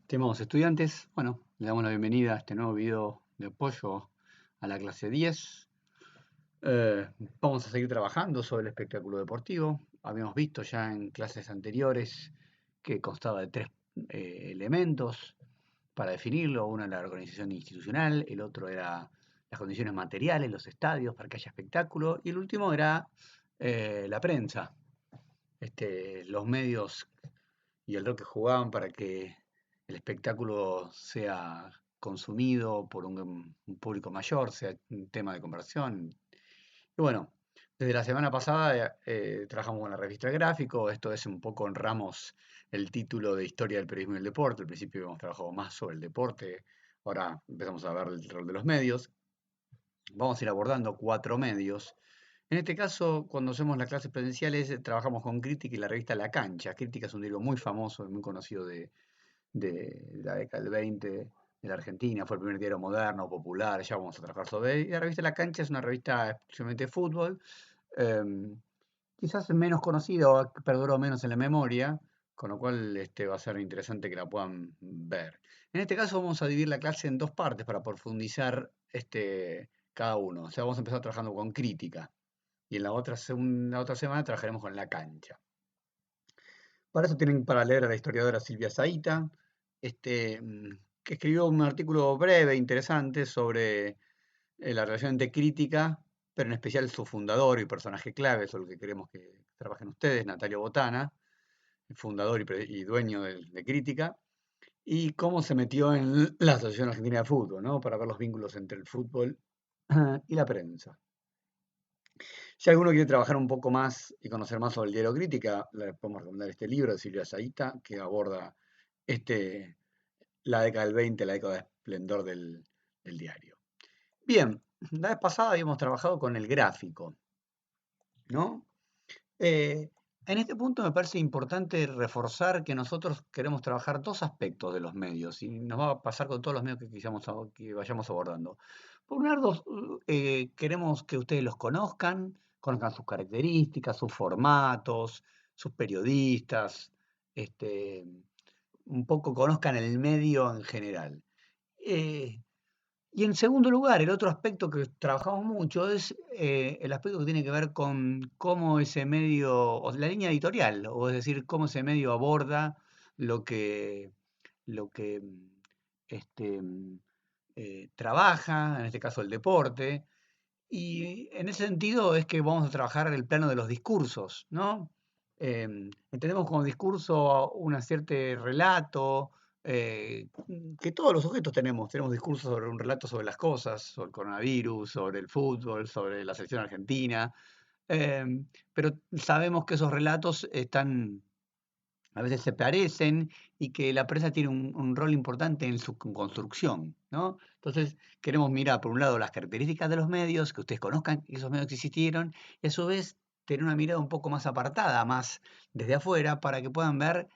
Estimados estudiantes, bueno, le damos la bienvenida a este nuevo video de apoyo a la clase 10. Eh, Vamos a seguir trabajando sobre el espectáculo deportivo. Habíamos visto ya en clases anteriores que constaba de tres elementos para definirlo. Uno era la organización institucional, el otro era las condiciones materiales, los estadios para que haya espectáculo, y el último era la prensa, los medios y el rol que jugaban para que el espectáculo sea consumido por un público mayor, sea un tema de conversión. Y bueno, desde la semana pasada trabajamos con la revista El Gráfico. Esto es un poco honramos el título de Historia del Periodismo y el Deporte. Al principio habíamos trabajado más sobre el deporte, ahora empezamos a ver el rol de los medios. Vamos a ir abordando cuatro medios. En este caso, cuando hacemos las clases presenciales, trabajamos con Crítica y la revista La Cancha. Crítica es un libro muy famoso y muy conocido de la década del 20 de la Argentina. Fue el primer diario moderno, popular, ya vamos a trabajar sobre él. Y la revista La Cancha es una revista exclusivamente de fútbol, em, quizás menos conocida, perduró menos en la memoria, con lo cual va a ser interesante que la puedan ver. En este caso vamos a dividir la clase en dos partes para profundizar cada uno. O sea, vamos a empezar trabajando con crítica y en la otra semana trabajaremos con la cancha. Para eso tienen para leer a la historiadora Silvia Zaita, que escribió un artículo breve, interesante, sobre la relación entre crítica, pero en especial su fundador y personaje clave, sobre lo que queremos que trabajen ustedes, Natalio Botana, el fundador y dueño de Crítica, y cómo se metió en la Asociación Argentina de Fútbol, ¿no? Para ver los vínculos entre el fútbol y la prensa. Si alguno quiere trabajar un poco más y conocer más sobre el diario Crítica, le podemos recomendar este libro de Silvia Zaita, que aborda este, la década del 20, la década de esplendor del diario. Bien, la vez pasada habíamos trabajado con el gráfico, ¿no? Eh, en este punto me parece importante reforzar que nosotros queremos trabajar dos aspectos de los medios y nos va a pasar con todos los medios que vayamos abordando. Por un lado, queremos que ustedes los conozcan sus características, sus formatos, sus periodistas, este, un poco conozcan el medio en general. Eh, y en segundo lugar, el otro aspecto que trabajamos mucho es el aspecto que tiene que ver con cómo ese medio, o la línea editorial, o es decir, cómo ese medio aborda lo que, lo que este, trabaja, en este caso el deporte. Y en ese sentido es que vamos a trabajar el plano de los discursos, ¿no? Entendemos como discurso un cierto relato, que todos los sujetos tenemos discursos sobre un relato sobre las cosas, sobre el coronavirus, sobre el fútbol, sobre la selección argentina, pero sabemos que esos relatos están a veces se parecen y que la prensa tiene un rol importante en su construcción, ¿no? Entonces, queremos mirar, por un lado, las características de los medios, que ustedes conozcan que esos medios que existieron, y a su vez tener una mirada un poco más apartada, más desde afuera, para que puedan ver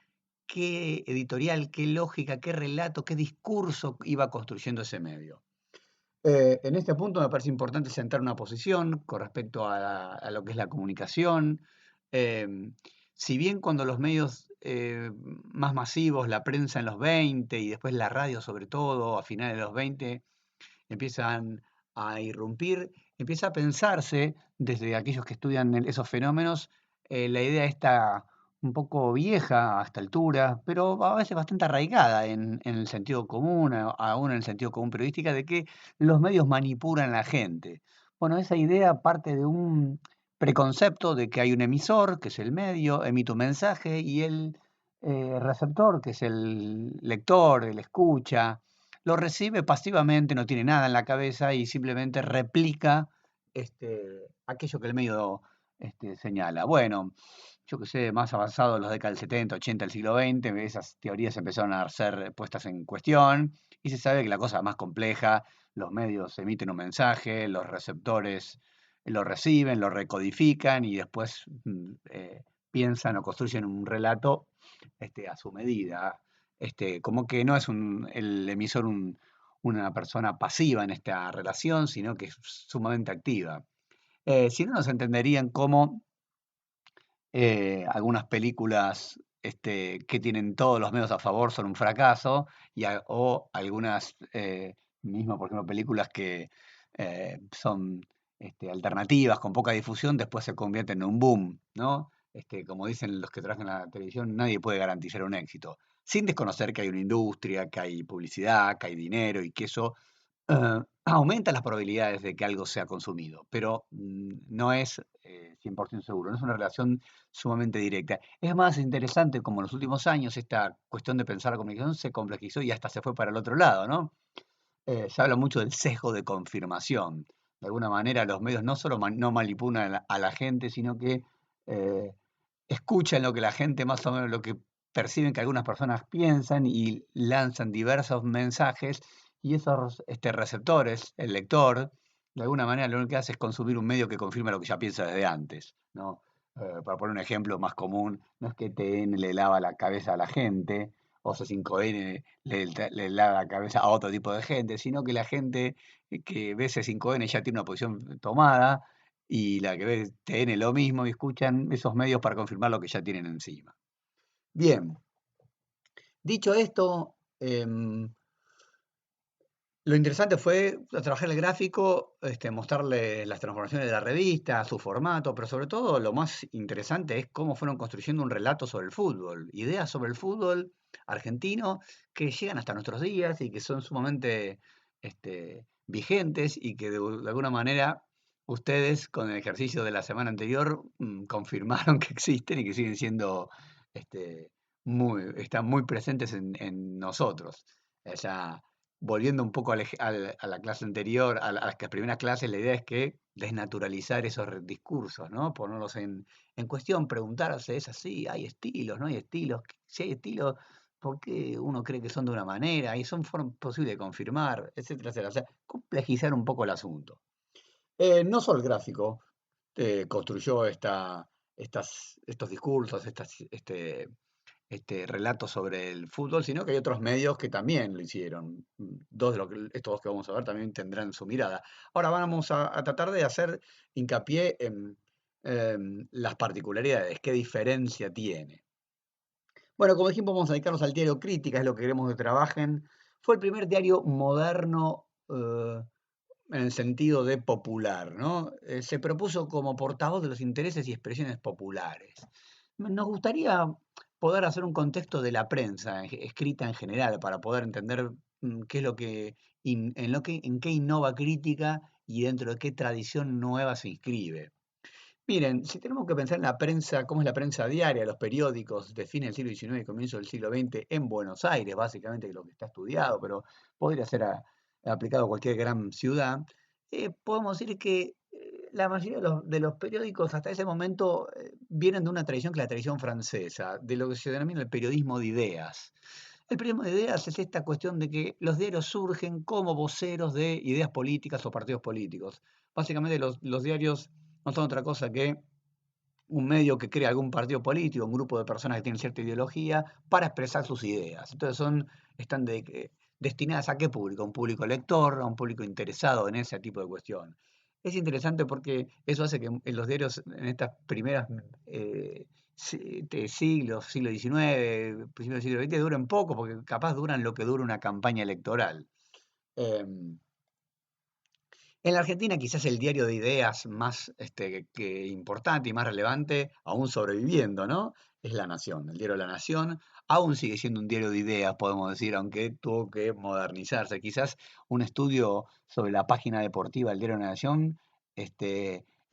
qué editorial, qué lógica, qué relato, qué discurso iba construyendo ese medio. En este punto me parece importante sentar una posición con respecto a lo que es la comunicación. Em, si bien cuando los medios más masivos, la prensa en los 20 y después la radio sobre todo a finales de los 20 empiezan a irrumpir, empieza a pensarse desde aquellos que estudian esos fenómenos, la idea está un poco vieja a esta altura, pero a veces bastante arraigada en el sentido común, aún en el sentido común periodística, de que los medios manipulan a la gente. Bueno, esa idea parte de un preconcepto de que hay un emisor, que es el medio, emite un mensaje, y el receptor, que es el lector, el escucha, lo recibe pasivamente, no tiene nada en la cabeza y simplemente replica aquello que el medio señala. Bueno, yo que sé, más avanzado en los décadas del 70, 80 del siglo XX, esas teorías empezaron a ser puestas en cuestión y se sabe que la cosa es más compleja, los medios emiten un mensaje, los receptores lo reciben, lo recodifican y después piensan o construyen un relato a su medida. Como que no es el emisor una persona pasiva en esta relación, sino que es sumamente activa. Si no, nos entenderían como algunas películas que tienen todos los medios a favor son un fracaso, o algunas, mismo por ejemplo, películas que son alternativas, con poca difusión, después se convierten en un boom, ¿no? Como dicen los que trabajan en la televisión, nadie puede garantizar un éxito, sin desconocer que hay una industria, que hay publicidad, que hay dinero y que eso aumenta las probabilidades de que algo sea consumido, pero no es 100% seguro, no es una relación sumamente directa. Es más interesante como en los últimos años esta cuestión de pensar la comunicación se complejizó y hasta se fue para el otro lado, ¿no? Se habla mucho del sesgo de confirmación. De alguna manera los medios no solo no manipulan a la gente, sino que eh, escuchan lo que la gente más o menos, lo que perciben que algunas personas piensan y lanzan diversos mensajes y esos receptores, el lector, de alguna manera lo único que hace es consumir un medio que confirma lo que ya piensa desde antes, ¿no? Para poner un ejemplo más común, no es que TN le lava la cabeza a la gente o C5N le lava la cabeza a otro tipo de gente, sino que la gente que ve C5N ya tiene una posición tomada y la que ve TN lo mismo y escuchan esos medios para confirmar lo que ya tienen encima. Bien, dicho esto, lo interesante fue trabajar el gráfico, mostrarle las transformaciones de la revista, su formato, pero sobre todo lo más interesante es cómo fueron construyendo un relato sobre el fútbol, ideas sobre el fútbol argentino que llegan hasta nuestros días y que son sumamente vigentes y que de alguna manera ustedes con el ejercicio de la semana anterior confirmaron que existen y que siguen siendo, este, están muy presentes en nosotros. O sea, volviendo un poco a la clase anterior, a las primeras clases, la idea es que desnaturalizar esos discursos, ¿no? Ponerlos en cuestión, preguntarse, ¿es así? ¿Hay estilos? ¿No hay estilos? Si hay estilos, ¿por qué uno cree que son de una manera? ¿Y son posibles de confirmar? Etcétera, etcétera. O sea, complejizar un poco el asunto. No solo el gráfico construyó estos discursos, relatos sobre el fútbol, sino que hay otros medios que también lo hicieron. Estos dos que vamos a ver también tendrán su mirada. Ahora vamos a tratar de hacer hincapié en las particularidades, qué diferencia tiene. Bueno, como dijimos, vamos a dedicarnos al diario Crítica, es lo que queremos que trabajen. Fue el primer diario moderno en el sentido de popular, ¿no? Se propuso como portavoz de los intereses y expresiones populares. Nos gustaría poder hacer un contexto de la prensa escrita en general para poder entender qué es lo que, en qué innova crítica y dentro de qué tradición nueva se inscribe. Miren, si tenemos que pensar en la prensa, cómo es la prensa diaria, los periódicos de fines del siglo XIX y comienzo del siglo XX en Buenos Aires, básicamente, que es lo que está estudiado, pero podría ser aplicado a cualquier gran ciudad, podemos decir que la mayoría de los periódicos hasta ese momento vienen de una tradición que es la tradición francesa, de lo que se denomina el periodismo de ideas. El periodismo de ideas es esta cuestión de que los diarios surgen como voceros de ideas políticas o partidos políticos. Básicamente los diarios no son otra cosa que un medio que crea algún partido político, un grupo de personas que tienen cierta ideología, para expresar sus ideas. Entonces están destinadas a qué público, a un público lector, a un público interesado en ese tipo de cuestión. Es interesante porque eso hace que en los diarios, en estas primeras siglo XIX, principios del siglo XX, duren poco, porque capaz duran lo que dura una campaña electoral. Em, en la Argentina quizás el diario de ideas más que importante y más relevante, aún sobreviviendo, ¿no? Es La Nación. El diario La Nación aún sigue siendo un diario de ideas, podemos decir, aunque tuvo que modernizarse. Quizás un estudio sobre la página deportiva del diario La Nación es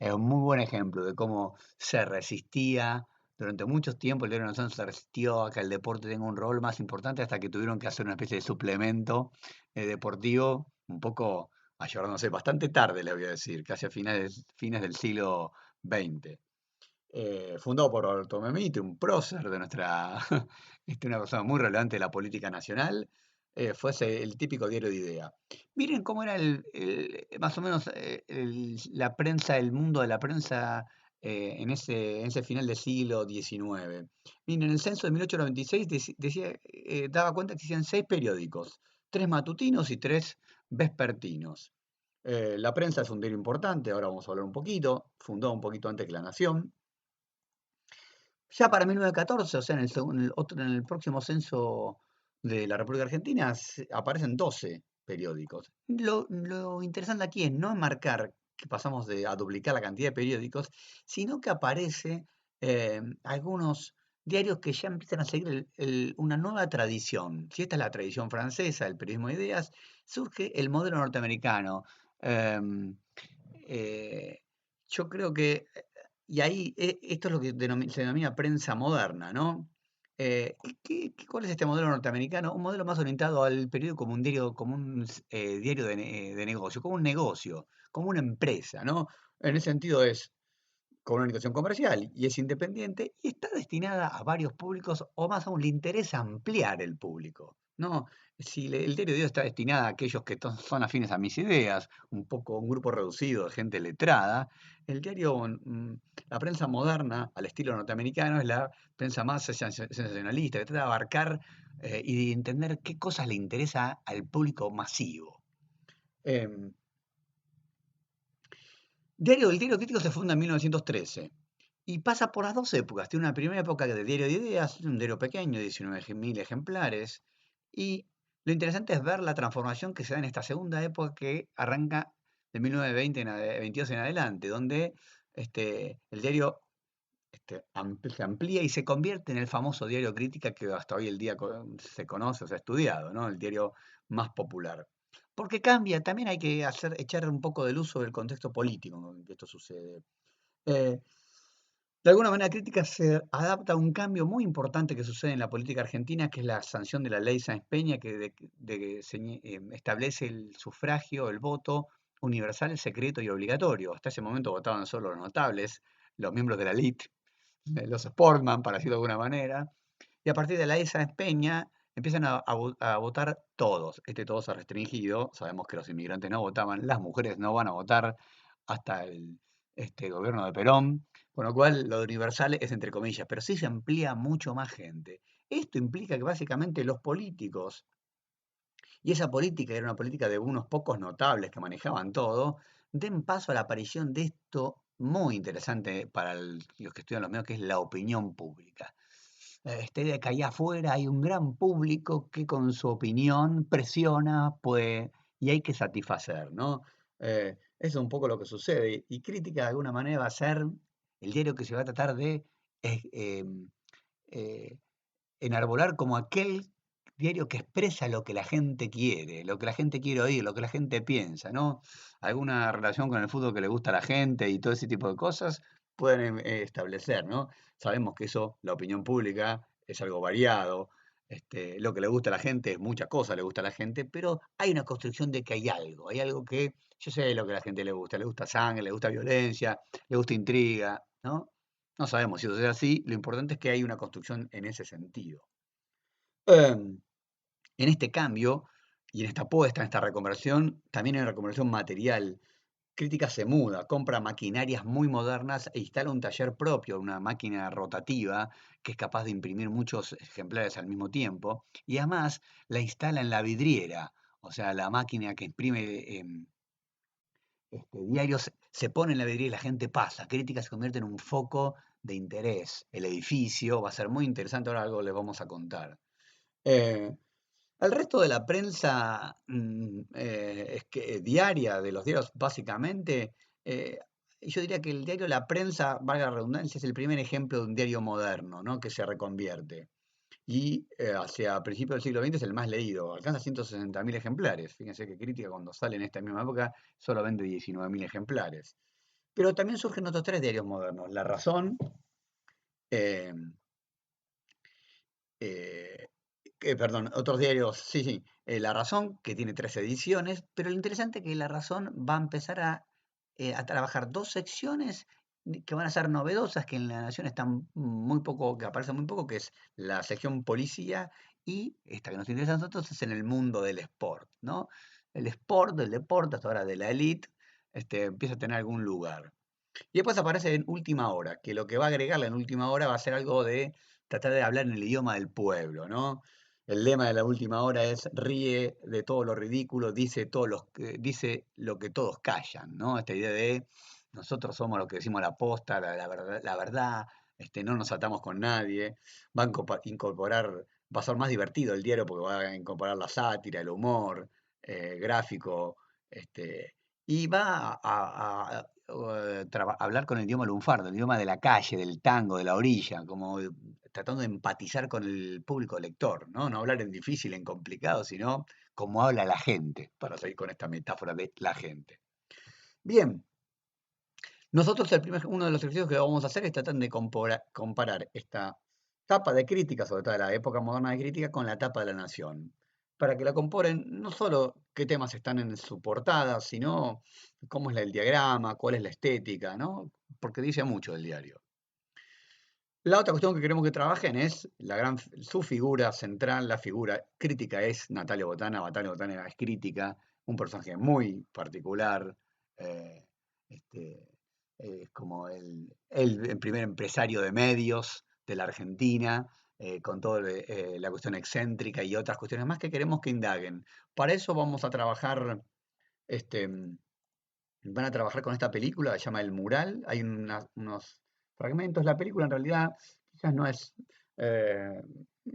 un muy buen ejemplo de cómo se resistía. Durante mucho tiempo el diario La Nación se resistió a que el deporte tenga un rol más importante hasta que tuvieron que hacer una especie de suplemento deportivo, un poco ayornándose bastante tarde, le voy a decir, casi a fines del siglo XX. Fundado por Bartolomé Mitre, un prócer de nuestra, una persona muy relevante de la política nacional, fuese el típico diario de idea. Miren cómo era más o menos la prensa, el mundo de la prensa en ese final del siglo XIX. Miren, el censo de 1896 decía, daba cuenta que existían 6 periódicos, 3 matutinos y 3 vespertinos. La prensa es un diario importante, ahora vamos a hablar un poquito, fundó un poquito antes que La Nación. Ya para 1914, o sea, en el próximo censo de la República Argentina, aparecen 12 periódicos. Lo interesante aquí es no enmarcar que pasamos a duplicar la cantidad de periódicos, sino que aparece algunos diarios que ya empiezan a seguir una nueva tradición. Si esta es la tradición francesa, el periodismo de ideas, surge el modelo norteamericano. Em, eh, yo creo que y ahí, esto es lo que se denomina prensa moderna, ¿no? ¿Cuál es este modelo norteamericano? Un modelo más orientado al periódico como un diario de negocio, como un negocio, como una empresa, ¿no? En ese sentido es con una orientación comercial y es independiente y está destinada a varios públicos o más aún le interesa ampliar el público, ¿no? Si el diario de Dios está destinado a aquellos que son afines a mis ideas, un poco un grupo reducido de gente letrada, el diario, la prensa moderna, al estilo norteamericano, es la prensa más sensacionalista, que trata de abarcar y de entender qué cosas le interesa al público masivo. Em, el diario crítico se funda en 1913 y pasa por las dos épocas. Tiene una primera época de diario de ideas, un diario pequeño, 19.000 ejemplares. Y lo interesante es ver la transformación que se da en esta segunda época que arranca de 1920 22 en adelante, donde el diario se amplía y se convierte en el famoso diario crítica que hasta hoy el día se conoce o se ha estudiado, ¿no? El diario más popular. Porque cambia, también hay que echar un poco del uso del contexto político en que esto sucede. Eh, de alguna manera crítica se adapta a un cambio muy importante que sucede en la política argentina, que es la sanción de la ley Sáenz Peña, que establece el sufragio, el voto universal, secreto y obligatorio. Hasta ese momento votaban solo los notables, los miembros de la elite, los sportman, para decirlo de alguna manera. Y a partir de la ley Sáenz Peña empiezan a votar todos. Todos ha restringido. Sabemos que los inmigrantes no votaban, las mujeres no van a votar hasta el gobierno de Perón. Con lo cual, lo de universal es entre comillas, pero sí se amplía mucho más gente. Esto implica que básicamente los políticos, y esa política era una política de unos pocos notables que manejaban todo, den paso a la aparición de esto muy interesante para los que estudian los medios, que es la opinión pública. Esta idea de que allá afuera hay un gran público que con su opinión presiona, puede, y hay que satisfacer, ¿no? Eso es un poco lo que sucede. Y Crítica de alguna manera va a ser el diario que se va a tratar de eh, em, eh, enarbolar como aquel diario que expresa lo que la gente quiere, lo que la gente quiere oír, lo que la gente piensa, ¿no? Alguna relación con el fútbol que le gusta a la gente y todo ese tipo de cosas pueden establecer, ¿no? Sabemos que eso, la opinión pública, es algo variado. Lo que le gusta a la gente es muchas cosas, le gusta a la gente, pero hay una construcción de que hay algo que, yo sé lo que a la gente le gusta sangre, le gusta violencia, le gusta intriga, ¿no? No sabemos si eso es así, lo importante es que hay una construcción en ese sentido. Em, en este cambio y en esta apuesta, en esta reconversión, también hay una reconversión material. Crítica se muda, compra maquinarias muy modernas e instala un taller propio, una máquina rotativa que es capaz de imprimir muchos ejemplares al mismo tiempo y además la instala en la vidriera, o sea, la máquina que imprime diarios se pone en la vidriera y la gente pasa. Crítica se convierte en un foco de interés. El edificio va a ser muy interesante, ahora algo les vamos a contar. Eh, Al resto de la prensa es que, diaria, de los diarios básicamente, eh, yo diría que el diario La Prensa, valga la redundancia, es el primer ejemplo de un diario moderno, ¿no? Que se reconvierte. Y hacia principios del siglo XX es el más leído, alcanza 160.000 ejemplares. Fíjense que Crítica cuando sale en esta misma época solo vende 19.000 ejemplares. Pero también surgen otros tres diarios modernos, La Razón, eh, eh, perdón, otros diarios, sí, sí, La Razón, que tiene 3 ediciones, pero lo interesante es que La Razón va a empezar a trabajar 2 secciones que van a ser novedosas, que en La Nación están muy poco, que aparecen muy poco, que es la sección policía y esta que nos interesa a nosotros es en el mundo del sport, ¿no? El sport, del deporte, hasta ahora de la elite, empieza a tener algún lugar. Y después aparece en Última Hora, que lo que va a agregarle en Última Hora va a ser algo de tratar de hablar en el idioma del pueblo, ¿no? El lema de la Última Hora es ríe de todo lo ridículo, dice lo que todos callan, ¿no? Esta idea de nosotros somos lo que decimos la posta, la verdad, no nos atamos con nadie, va a incorporar, va a ser más divertido el diario porque va a incorporar la sátira, el humor, gráfico, y va a hablar con el idioma lunfardo, el idioma de la calle, del tango, de la orilla, como tratando de empatizar con el público lector, ¿no? No hablar en difícil, en complicado, sino como habla la gente, para seguir con esta metáfora de la gente. Bien, nosotros uno de los ejercicios que vamos a hacer es tratar de comparar esta tapa de crítica, sobre todo de la época moderna de crítica, con la tapa de La Nación, para que la comparen no solo qué temas están en su portada, sino cómo es el diagrama, cuál es la estética, ¿no? Porque dice mucho del diario. La otra cuestión que queremos que trabajen es su figura central, la figura crítica es Natalia Botana. Natalia Botana es crítica, un personaje muy particular, eh, este, como el primer empresario de medios de la Argentina, con toda la cuestión excéntrica y otras cuestiones más que queremos que indaguen. Para eso vamos a trabajar, este, van a trabajar con esta película que se llama El Mural. Hay unos fragmentos. La película en realidad quizás no es eh,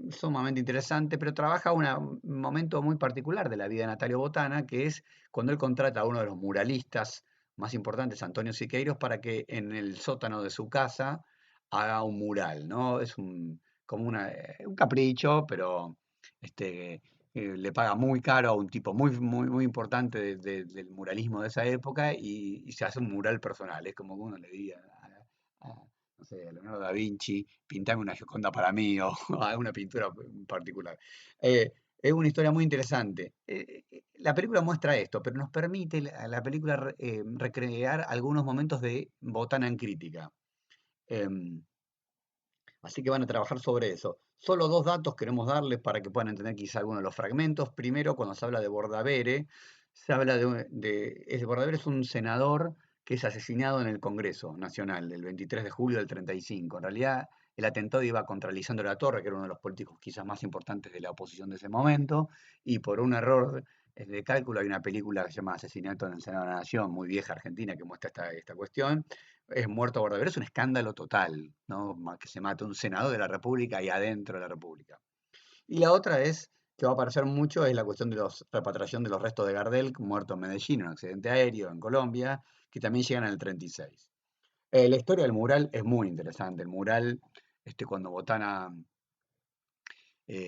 sumamente interesante, pero trabaja un momento muy particular de la vida de Natalio Botana, que es cuando él contrata a uno de los muralistas más importantes, Antonio Siqueiros, para que en el sótano de su casa haga un mural, ¿no? Es como un capricho, pero este, le paga muy caro a un tipo muy importante del muralismo de esa época y se hace un mural personal. Es como que uno le diga no sé, a Leonardo da Vinci, pintame una Gioconda para mí o alguna pintura en particular. Es una historia muy interesante. La película muestra esto, pero nos permite la película recrear algunos momentos de Botana en crítica. Em, Así que van a trabajar sobre eso. Solo dos datos queremos darles para que puedan entender quizá algunos de los fragmentos. Primero, cuando se habla de Bordavere, se habla Bordavere es un senador que es asesinado en el Congreso Nacional el 23 de julio del 35. En realidad, el atentado iba contra Lisandro de la Torre, que era uno de los políticos quizás más importantes de la oposición de ese momento, y por un error de cálculo hay una película que se llama Asesinato en el Senado de la Nación, muy vieja argentina, que muestra esta cuestión. Es muerto Bordavere, es un escándalo total, ¿no? Que se mate un senador de la República y adentro de la República. Y la otra es, que va a aparecer mucho, es la cuestión de la repatriación de los restos de Gardel, muerto en Medellín en un accidente aéreo en Colombia, que también llegan en el 36. La historia del mural es muy interesante. El mural, cuando Botana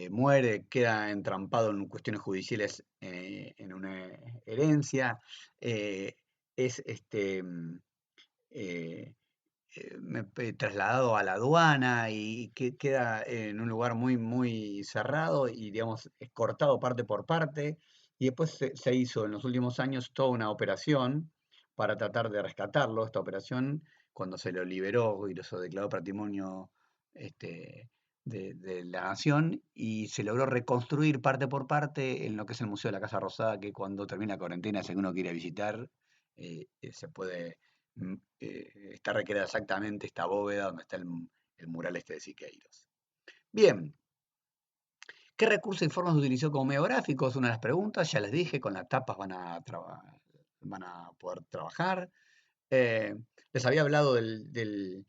muere, queda entrampado en cuestiones judiciales en una herencia. eh, es eh, trasladado a la aduana y que queda en un lugar muy cerrado y, digamos, es cortado parte por parte. Y después se hizo en los últimos años toda una operación para tratar de rescatarlo. Esta operación, cuando se lo liberó y lo declaró patrimonio de la nación, y se logró reconstruir parte por parte en lo que es el Museo de la Casa Rosada, que cuando termina la cuarentena, si uno quiere visitar, se puede está recreada exactamente esta bóveda donde está el mural de Siqueiros. Bien, ¿qué recursos y formas utilizó como medio gráfico? Es una de las preguntas, ya les dije, con las tapas van a poder trabajar. Eh, Les había hablado del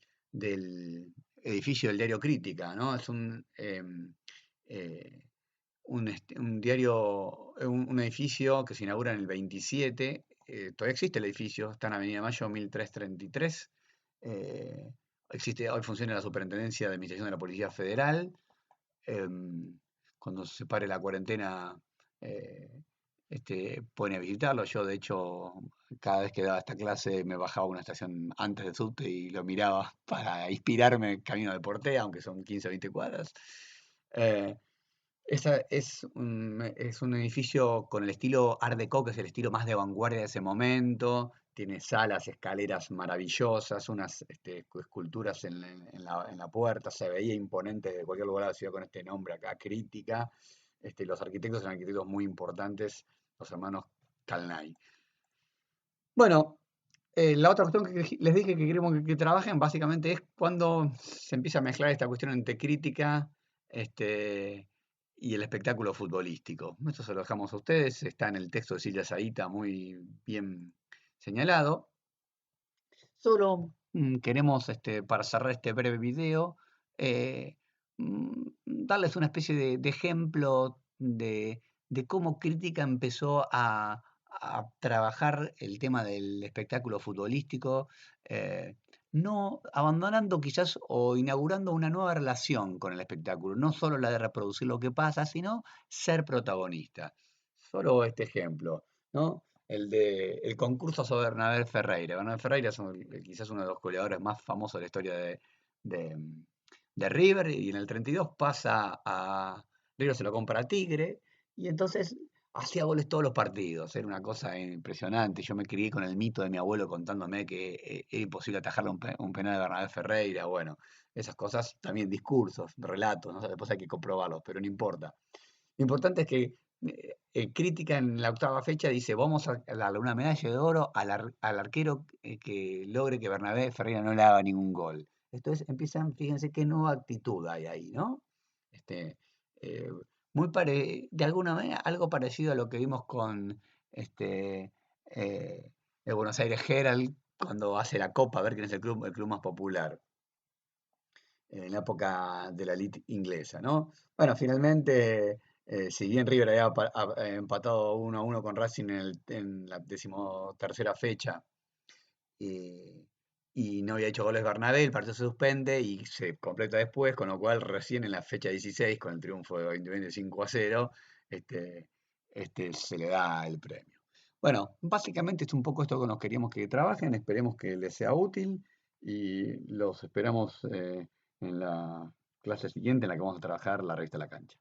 edificio del diario Crítica, ¿no? Es eh, un diario, un edificio que se inaugura en el 27. Todavía existe el edificio, está en Avenida Mayo 1333. eh, Hoy funciona la Superintendencia de Administración de la Policía Federal. em, Cuando se pare la cuarentena, eh, pueden visitarlo. Yo, de hecho, cada vez que daba esta clase me bajaba a una estación antes del subte y lo miraba para inspirarme camino de Portea, aunque son 15 o 20 cuadras. Eh, es un edificio con el estilo Art Deco, que es el estilo más de vanguardia de ese momento. Tiene salas, escaleras maravillosas, unas esculturas en la puerta. Se veía imponente de cualquier lugar de la ciudad con este nombre acá, Crítica. Los arquitectos son arquitectos muy importantes, los hermanos Calnay. Bueno, la otra cuestión que les dije que queremos que trabajen básicamente es cuando se empieza a mezclar esta cuestión entre crítica este, y el espectáculo futbolístico. Esto se lo dejamos a ustedes, está en el texto de Silvia Zahita muy bien señalado. Solo queremos, para cerrar este breve video, darles una especie de ejemplo de cómo Crítica empezó a trabajar el tema del espectáculo futbolístico, no abandonando quizás o inaugurando una nueva relación con el espectáculo, no solo la de reproducir lo que pasa, sino ser protagonista. Solo este ejemplo, ¿no? El concurso sobre Bernabé Ferreira. Bernabé Ferreira es quizás uno de los goleadores más famosos de la historia de, de River, y en el 32 pasa a River, se lo compra a Tigre, y entonces hacía goles todos los partidos. Era una cosa impresionante. Yo me crié con el mito de mi abuelo contándome que era imposible atajarle un penal de Bernabé Ferreira. Bueno, esas cosas, también discursos, relatos, ¿no? Después hay que comprobarlos, pero no importa. Lo importante es que Crítica en la octava fecha dice, vamos a darle una medalla de oro al arquero que logre que Bernabé Ferreira no le haga ningún gol. Entonces empiezan, fíjense qué nueva actitud hay ahí, ¿no? Este, eh, de alguna manera, algo parecido a lo que vimos con este, eh, el Buenos Aires Herald cuando hace la Copa, a ver quién es el club más popular en la época de la elite inglesa, ¿no? Bueno, finalmente, si bien River había empatado 1-1 con Racing en la decimotercera fecha, eh, y no había hecho goles Bernabé, el partido se suspende y se completa después, con lo cual recién en la fecha 16, con el triunfo de 2020 5-0, este, se le da el premio. Bueno, básicamente es un poco esto que nos queríamos que trabajen, esperemos que les sea útil y los esperamos en la clase siguiente en la que vamos a trabajar la revista La Cancha.